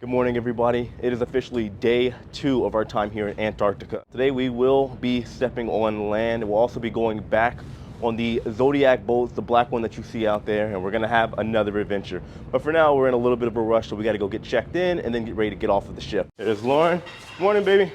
Good morning, everybody. It is officially day 2 of our time here in Antarctica. Today we will be stepping on land. We'll also be going back on the Zodiac boat, the black one that you see out there, and we're gonna have another adventure. But for now, we're in a little bit of a rush, so we gotta go get checked in and then get ready to get off of the ship. There's Lauren. Morning, baby.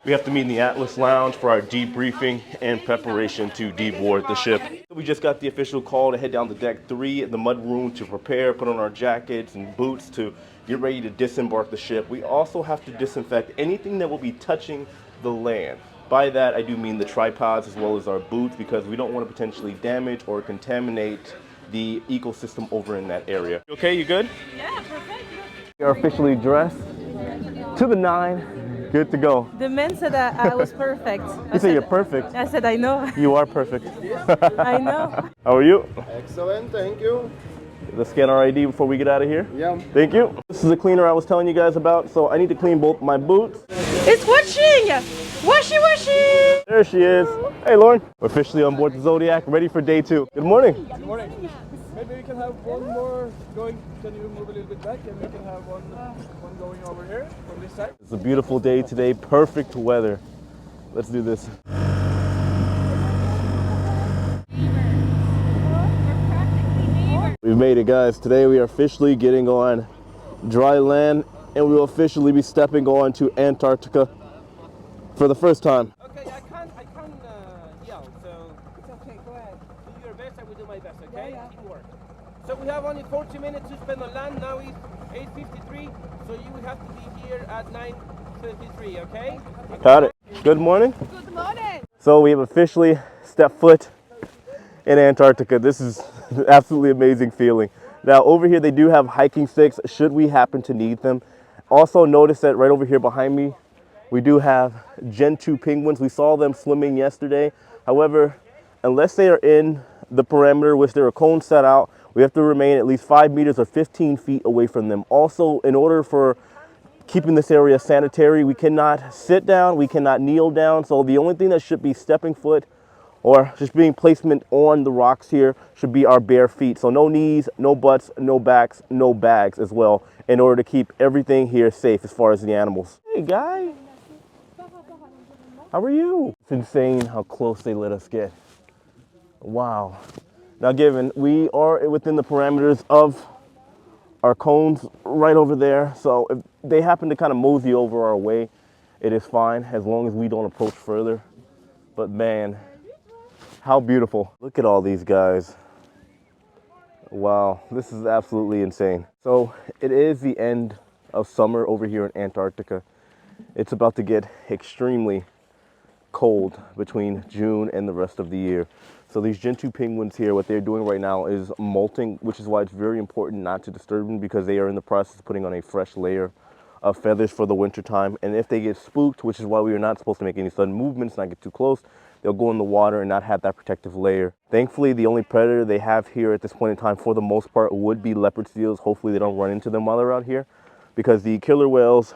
We have to meet in the Atlas Lounge for our debriefing and preparation to deboard the ship. We just got the official call to head down to deck 3 in the mud room to prepare, put on our jackets and boots to get ready to disembark the ship. We also have to disinfect anything that will be touching the land. By that, I do mean the tripods as well as our boots, because we don't want to potentially damage or contaminate the ecosystem over in that area. You okay? You good? Yeah, perfect. We are officially dressed to the 9. Good to go. The man said I was perfect. You say you're perfect. I said, I know. You are perfect. I know. How are you? Excellent, thank you. Let's scan our ID before we get out of here. Yeah. Thank you. This is the cleaner I was telling you guys about. So I need to clean both my boots. It's washing! Washy, washy! There she is. Hey, Lauren. We're officially on board the Zodiac, ready for day 2. Good morning. Good morning. Maybe we can have one more going. Can you move a little bit back, and we can have one going over here from this side? It's a beautiful day today. Perfect weather. Let's do this. We've made it, guys. Today we are officially getting on dry land, and we will officially be stepping on to Antarctica for the first time. Okay, I can't yell, so it's okay. Go ahead. Do your best. I will do my best. Okay. Yeah. Teamwork. So we have only 40 minutes to spend on land. Now it's 8:53, so you will have to be here at 9:33. Okay. Got it. Good morning. Good morning. So we have officially stepped foot in Antarctica. This is an absolutely amazing feeling. Now over here they do have hiking sticks should we happen to need them. Also notice that right over here behind me we do have Gen 2 penguins. We saw them swimming yesterday. However, unless they are in the perimeter, which there are cones set out, we have to remain at least 5 meters or 15 feet away from them. Also, in order for keeping this area sanitary, we cannot sit down, we cannot kneel down. So the only thing that should be stepping foot or just being placement on the rocks here should be our bare feet. So no knees, no butts, no backs, no bags as well, in order to keep everything here safe as far as the animals. Hey guy, how are you? It's insane how close they let us get. Wow. Now given we are within the parameters of our cones right over there, so if they happen to kind of mosey over our way, it is fine as long as we don't approach further. But man, how beautiful. Look at all these guys. Wow, this is absolutely insane. So it is the end of summer over here in Antarctica. It's about to get extremely cold between June and the rest of the year. So these Gen 2 penguins here, what they're doing right now is molting, which is why it's very important not to disturb them, because they are in the process of putting on a fresh layer of feathers for the winter time. And if they get spooked, which is why we are not supposed to make any sudden movements, not get too close, they'll go in the water and not have that protective layer. Thankfully, the only predator they have here at this point in time for the most part would be leopard seals. Hopefully they don't run into them while they're out here, because the killer whales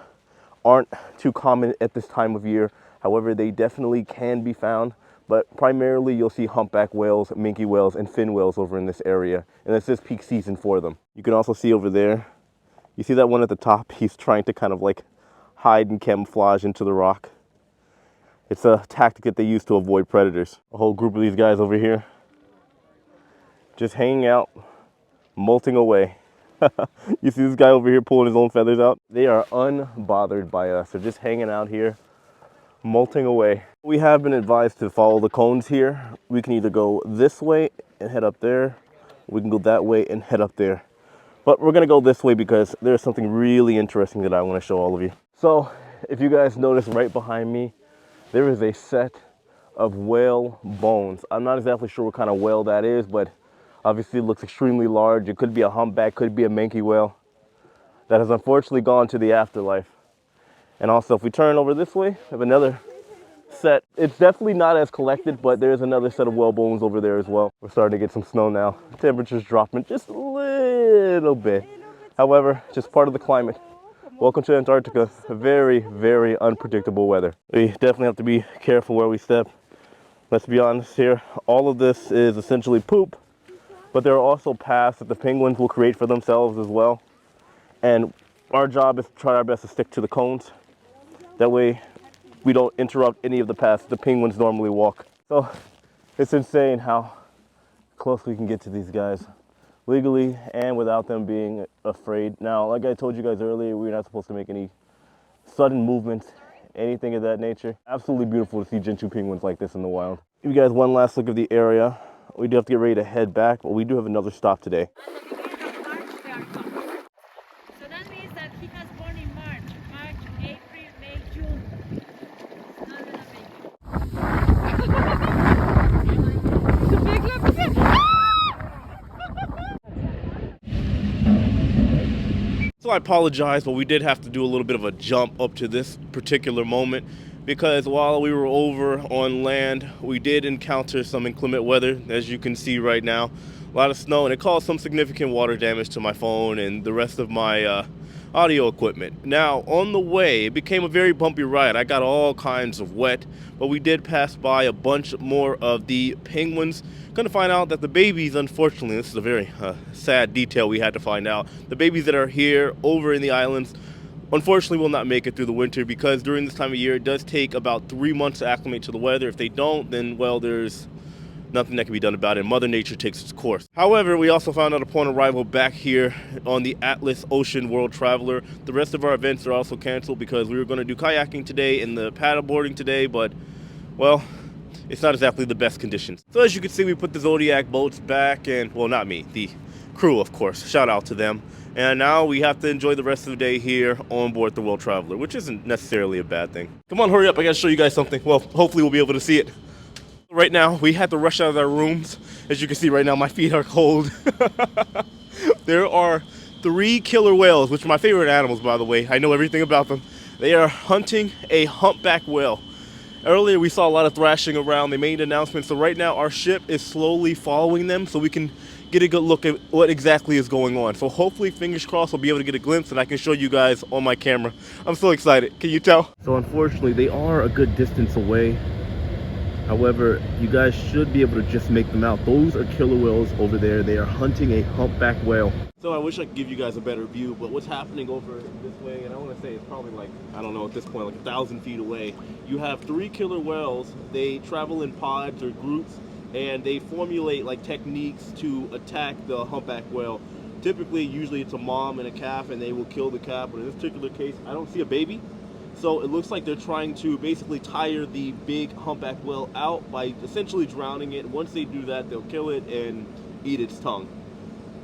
aren't too common at this time of year. However, they definitely can be found, but primarily you'll see humpback whales, minke whales, and fin whales over in this area. And this is peak season for them. You can also see over there, you see that one at the top? He's trying to kind of like hide and camouflage into the rock. It's a tactic that they use to avoid predators. A whole group of these guys over here, just hanging out, molting away. You see this guy over here pulling his own feathers out? They are unbothered by us. They're just hanging out here, molting away. We have been advised to follow the cones here. We can either go this way and head up there. We can go that way and head up there. But we're gonna go this way because there's something really interesting that I wanna show all of you. So if you guys notice right behind me, there is a set of whale bones. I'm not exactly sure what kind of whale that is, but obviously it looks extremely large. It could be a humpback, could be a minke whale that has unfortunately gone to the afterlife. And also if we turn over this way, we have another set. It's definitely not as collected, but there's another set of whale bones over there as well. We're starting to get some snow now. The temperature's dropping just a little bit. However, just part of the climate. Welcome to Antarctica. Very, very unpredictable weather. We definitely have to be careful where we step. Let's be honest here. All of this is essentially poop, but there are also paths that the penguins will create for themselves as well. And our job is to try our best to stick to the cones. That way we don't interrupt any of the paths the penguins normally walk. So it's insane how close we can get to these guys legally and without them being afraid. Now, like I told you guys earlier, we're not supposed to make any sudden movements, anything of that nature. Absolutely beautiful to see gentoo penguins like this in the wild. Give you guys one last look of the area. We do have to get ready to head back, but we do have another stop today. At the beginning of March, they are coming. So that means that he was born in March, April, May, June. It's not gonna make it. So I apologize, but we did have to do a little bit of a jump up to this particular moment because while we were over on land, we did encounter some inclement weather, as you can see right now. A lot of snow, and it caused some significant water damage to my phone and the rest of my audio equipment. Now, on the way, it became a very bumpy ride. I got all kinds of wet, but we did pass by a bunch more of the penguins. Going to find out that the babies, unfortunately, this is a very sad detail we had to find out. The babies that are here over in the islands, unfortunately, will not make it through the winter because during this time of year, it does take about 3 months to acclimate to the weather. If they don't, then, well, there's nothing that can be done about it. Mother Nature takes its course. However, we also found out upon arrival back here on the Atlas Ocean World Traveler, the rest of our events are also canceled because we were going to do kayaking today and the paddleboarding today, but, well, it's not exactly the best conditions. So as you can see, we put the Zodiac boats back and, well, not me, the crew, of course. Shout out to them. And now we have to enjoy the rest of the day here on board the World Traveler, which isn't necessarily a bad thing. Come on, hurry up. I got to show you guys something. Well, hopefully we'll be able to see it. Right now, we had to rush out of our rooms. As you can see right now, my feet are cold. There are 3 killer whales, which are my favorite animals, by the way. I know everything about them. They are hunting a humpback whale. Earlier, we saw a lot of thrashing around. They made announcements. So right now, our ship is slowly following them so we can get a good look at what exactly is going on. So hopefully, fingers crossed, we'll be able to get a glimpse and I can show you guys on my camera. I'm so excited. Can you tell? So unfortunately, they are a good distance away. However, you guys should be able to just make them out. Those are killer whales over there. They are hunting a humpback whale. So I wish I could give you guys a better view, but what's happening over this way, and I want to say it's probably like, I don't know, at this point, like 1,000 feet away. You have 3 killer whales. They travel in pods or groups, and they formulate like techniques to attack the humpback whale. Typically, usually it's a mom and a calf, and they will kill the calf. But in this particular case, I don't see a baby. So it looks like they're trying to basically tire the big humpback whale out by essentially drowning it. Once they do that, they'll kill it and eat its tongue.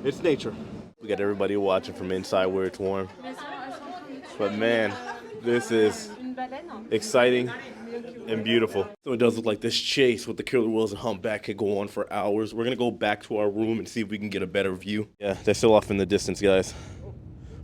It's nature. We got everybody watching from inside where it's warm. But man, this is exciting and beautiful. So it does look like this chase with the killer whales and humpback could go on for hours. We're gonna go back to our room and see if we can get a better view. Yeah, they're still off in the distance, guys.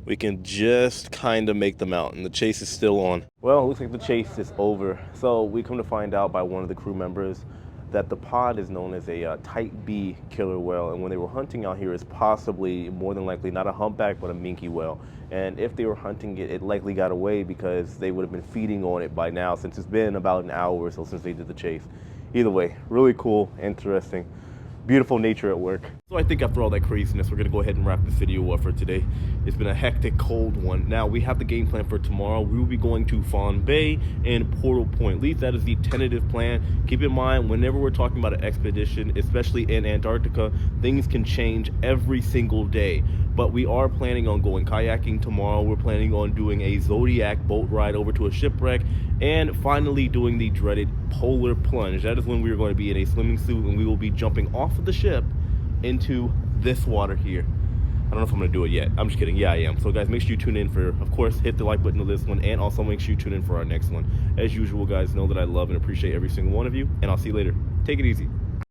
We can just kind of make them out, and the chase is still on. Well, it looks like the chase is over. So we come to find out by one of the crew members that the pod is known as a type B killer whale, and when they were hunting out here, it's possibly, more than likely, not a humpback, but a minke whale. And if they were hunting it, it likely got away because they would have been feeding on it by now, since it's been about an hour or so since they did the chase. Either way, really cool, interesting. Beautiful nature at work. So I think after all that craziness, we're gonna go ahead and wrap this video up for today. It's been a hectic, cold one. Now we have the game plan for tomorrow. We will be going to Fawn Bay and Portal Point. At least that is the tentative plan. Keep in mind, whenever we're talking about an expedition, especially in Antarctica, things can change every single day. But we are planning on going kayaking tomorrow. We're planning on doing a Zodiac boat ride over to a shipwreck, and finally doing the dreaded polar plunge. That is when we are going to be in a swimming suit and we will be jumping off of the ship into this water here. I don't know if I'm gonna do it yet. I'm just kidding. Yeah, I am. So guys, make sure you tune in for, of course, hit the like button to this one, and also make sure you tune in for our next one. As usual, guys, know that I love and appreciate every single one of you, and I'll see you later. Take it easy.